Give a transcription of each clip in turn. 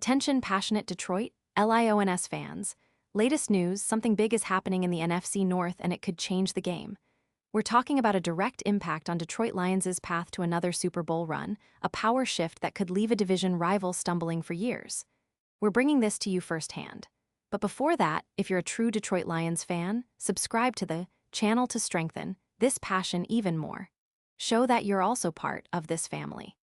Attention passionate Detroit, Lions fans. Latest news, something big is happening in the NFC North and it could change the game. We're talking about a direct impact on Detroit Lions' path to another Super Bowl run, a power shift that could leave a division rival stumbling for years. We're bringing this to you firsthand. But before that, if you're a true Detroit Lions fan, subscribe to the channel to strengthen this passion even more. Show that you're also part of this family.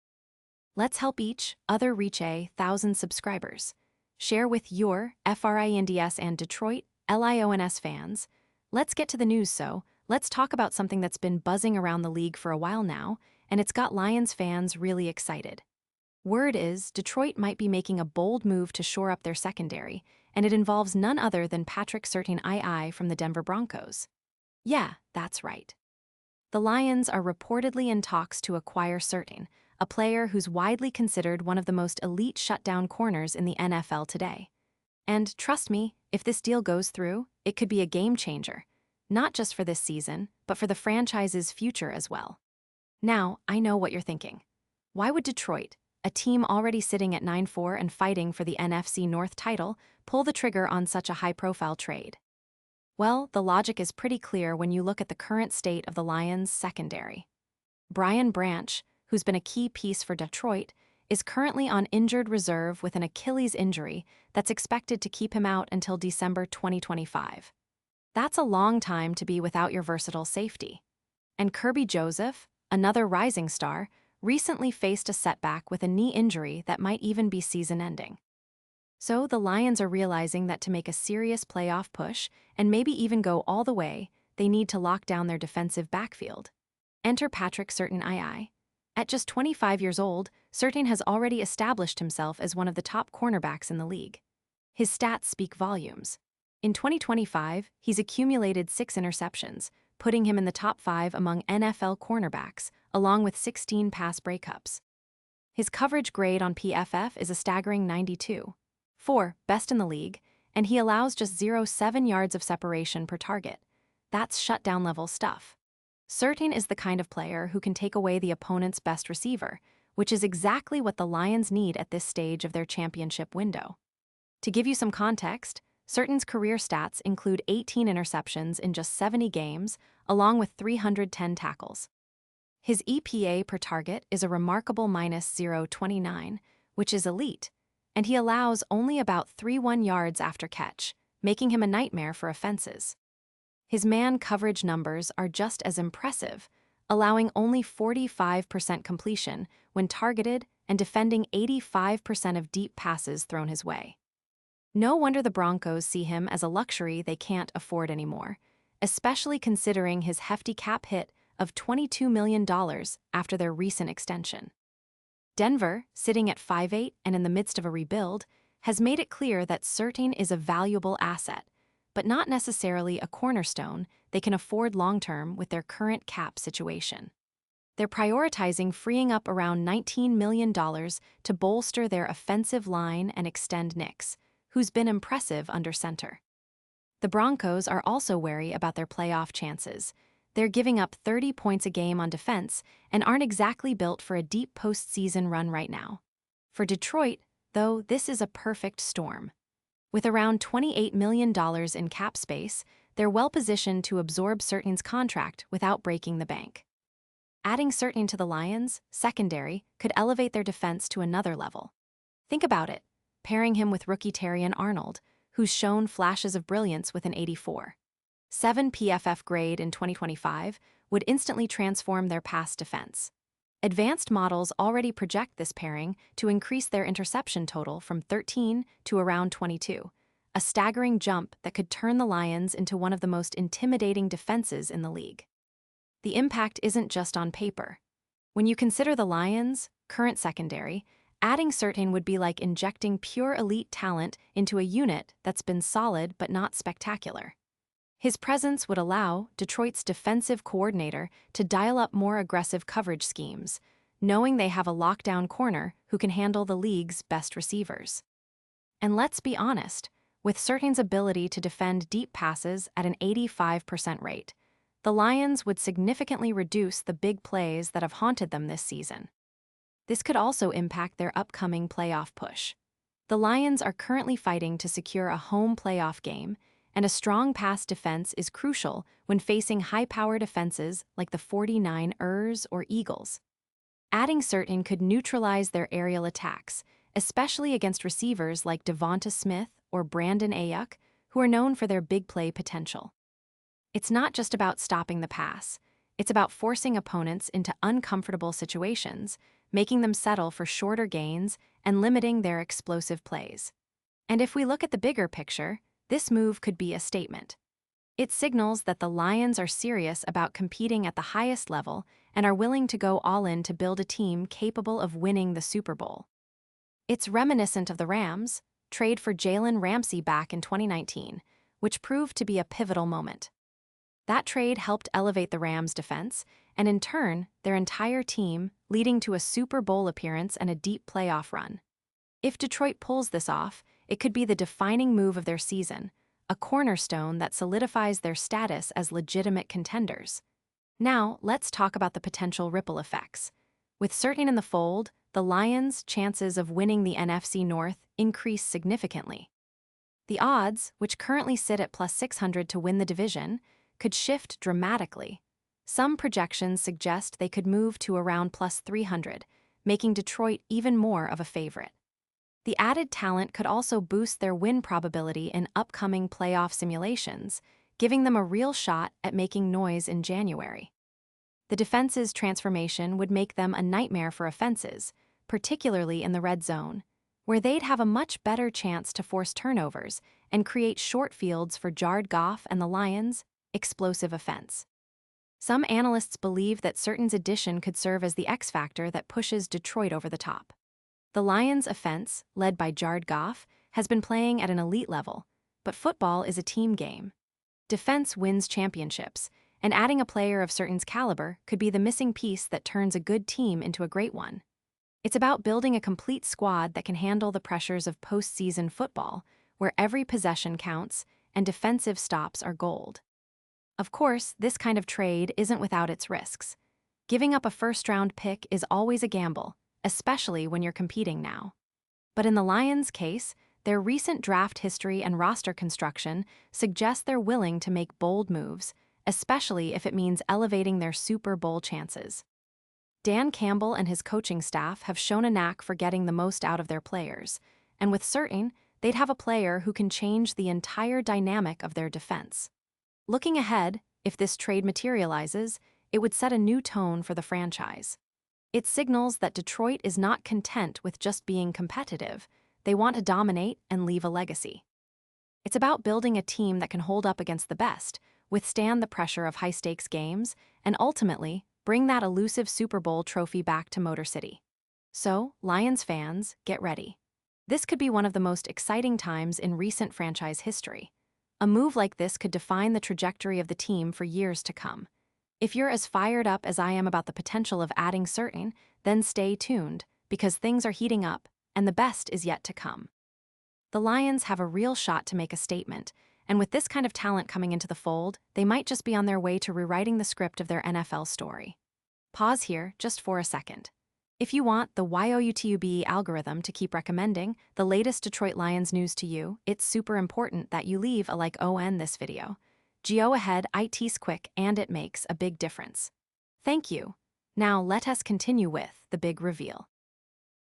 Let's help each other reach 1,000 subscribers. Share with your FRINDS and Detroit LIONS fans. Let's get to the news, so let's talk about something that's been buzzing around the league for a while now, and it's got Lions fans really excited. Word is Detroit might be making a bold move to shore up their secondary, and it involves none other than Patrick Surtain from the Denver Broncos. Yeah, that's right. The Lions are reportedly in talks to acquire Surtain, a player who's widely considered one of the most elite shutdown corners in the NFL today. And trust me, if this deal goes through, it could be a game changer, not just for this season, but for the franchise's future as well. Now, I know what you're thinking. Why would Detroit, a team already sitting at 9-4 and fighting for the NFC North title, pull the trigger on such a high-profile trade? Well, the logic is pretty clear when you look at the current state of the Lions' secondary. Brian Branch, who's been a key piece for Detroit, is currently on injured reserve with an Achilles injury that's expected to keep him out until December 2025. That's a long time to be without your versatile safety. And Kirby Joseph, another rising star, recently faced a setback with a knee injury that might even be season-ending. So the Lions are realizing that to make a serious playoff push, and maybe even go all the way, they need to lock down their defensive backfield. Enter Patrick Surtain. At just 25 years old, Surtain has already established himself as one of the top cornerbacks in the league. His stats speak volumes. In 2025, he's accumulated 6 interceptions, putting him in the top 5 among NFL cornerbacks, along with 16 pass breakups. His coverage grade on PFF is a staggering 92.4, best in the league, and he allows just 0.7 yards of separation per target. That's shutdown-level stuff. Surtain is the kind of player who can take away the opponent's best receiver, which is exactly what the Lions need at this stage of their championship window. To give you some context, Surtain's career stats include 18 interceptions in just 70 games, along with 310 tackles. His EPA per target is a remarkable -0.29, which is elite, and he allows only about 3.1 yards after catch, making him a nightmare for offenses. His man coverage numbers are just as impressive, allowing only 45% completion when targeted and defending 85% of deep passes thrown his way. No wonder the Broncos see him as a luxury they can't afford anymore, especially considering his hefty cap hit of $22 million after their recent extension. Denver, sitting at 5-8 and in the midst of a rebuild, has made it clear that Surtain is a valuable asset, but not necessarily a cornerstone they can afford long-term with their current cap situation. They're prioritizing freeing up around $19 million to bolster their offensive line and extend Nix, who's been impressive under center. The Broncos are also wary about their playoff chances. They're giving up 30 points a game on defense and aren't exactly built for a deep postseason run right now. For Detroit, though, this is a perfect storm. With around $28 million in cap space, they're well-positioned to absorb Surtain's contract without breaking the bank. Adding Surtain to the Lions' secondary could elevate their defense to another level. Think about it, pairing him with rookie Terrion Arnold, who's shown flashes of brilliance with an 84.7 PFF grade in 2025, would instantly transform their pass defense. Advanced models already project this pairing to increase their interception total from 13 to around 22, a staggering jump that could turn the Lions into one of the most intimidating defenses in the league. The impact isn't just on paper. When you consider the Lions' current secondary, adding Surtain would be like injecting pure elite talent into a unit that's been solid but not spectacular. His presence would allow Detroit's defensive coordinator to dial up more aggressive coverage schemes, knowing they have a lockdown corner who can handle the league's best receivers. And let's be honest, with Surtain's ability to defend deep passes at an 85% rate, the Lions would significantly reduce the big plays that have haunted them this season. This could also impact their upcoming playoff push. The Lions are currently fighting to secure a home playoff game, and a strong pass defense is crucial when facing high-powered offenses like the 49ers or Eagles. Adding certain could neutralize their aerial attacks, especially against receivers like Devonta Smith or Brandon Ayuk, who are known for their big play potential. It's not just about stopping the pass. It's about forcing opponents into uncomfortable situations, making them settle for shorter gains and limiting their explosive plays. And if we look at the bigger picture, this move could be a statement. It signals that the Lions are serious about competing at the highest level and are willing to go all in to build a team capable of winning the Super Bowl. It's reminiscent of the Rams' trade for Jalen Ramsey back in 2019, which proved to be a pivotal moment. That trade helped elevate the Rams' defense, and in turn, their entire team, leading to a Super Bowl appearance and a deep playoff run. If Detroit pulls this off, it could be the defining move of their season, a cornerstone that solidifies their status as legitimate contenders. Now, let's talk about the potential ripple effects. With Certain in the fold, the Lions' chances of winning the NFC North increase significantly. The odds, which currently sit at plus 600 to win the division, could shift dramatically. Some projections suggest they could move to around plus 300, making Detroit even more of a favorite. The added talent could also boost their win probability in upcoming playoff simulations, giving them a real shot at making noise in January. The defense's transformation would make them a nightmare for offenses, particularly in the red zone, where they'd have a much better chance to force turnovers and create short fields for Jared Goff and the Lions' explosive offense. Some analysts believe that Certain's addition could serve as the X factor that pushes Detroit over the top. The Lions' offense, led by Jared Goff, has been playing at an elite level, but football is a team game. Defense wins championships, and adding a player of Certain's caliber could be the missing piece that turns a good team into a great one. It's about building a complete squad that can handle the pressures of postseason football, where every possession counts and defensive stops are gold. Of course, this kind of trade isn't without its risks. Giving up a first-round pick is always a gamble, especially when you're competing now. But in the Lions' case, their recent draft history and roster construction suggest they're willing to make bold moves, especially if it means elevating their Super Bowl chances. Dan Campbell and his coaching staff have shown a knack for getting the most out of their players, and with Certain, they'd have a player who can change the entire dynamic of their defense. Looking ahead, if this trade materializes, it would set a new tone for the franchise. It signals that Detroit is not content with just being competitive. They want to dominate and leave a legacy. It's about building a team that can hold up against the best, withstand the pressure of high-stakes games, and ultimately bring that elusive Super Bowl trophy back to Motor City. So, Lions fans, get ready. This could be one of the most exciting times in recent franchise history. A move like this could define the trajectory of the team for years to come. If you're as fired up as I am about the potential of adding Certain, then stay tuned, because things are heating up, and the best is yet to come. The Lions have a real shot to make a statement, and with this kind of talent coming into the fold, they might just be on their way to rewriting the script of their NFL story. Pause here just for a second. If you want the YOUTUBE algorithm to keep recommending the latest Detroit Lions news to you, it's super important that you leave a like on this video. Go ahead, it's quick and it makes a big difference. Thank you. Now let us continue with the big reveal.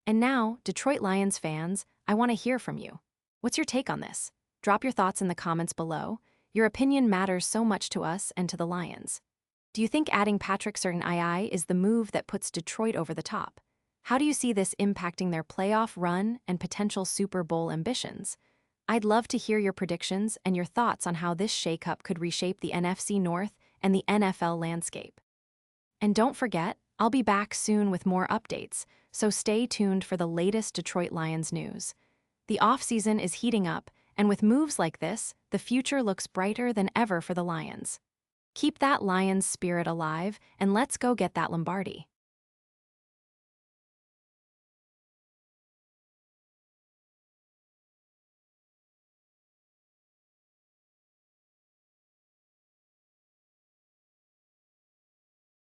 And now, Detroit Lions fans, I want to hear from you. What's your take on this? Drop your thoughts in the comments below. Your opinion matters so much to us and to the Lions. Do you think adding Patrick Certain II is the move that puts Detroit over the top? How do you see this impacting their playoff run and potential Super Bowl ambitions? I'd love to hear your predictions and your thoughts on how this shakeup could reshape the NFC North and the NFL landscape. And don't forget, I'll be back soon with more updates, so stay tuned for the latest Detroit Lions news. The offseason is heating up, and with moves like this, the future looks brighter than ever for the Lions. Keep that Lions spirit alive, and let's go get that Lombardi.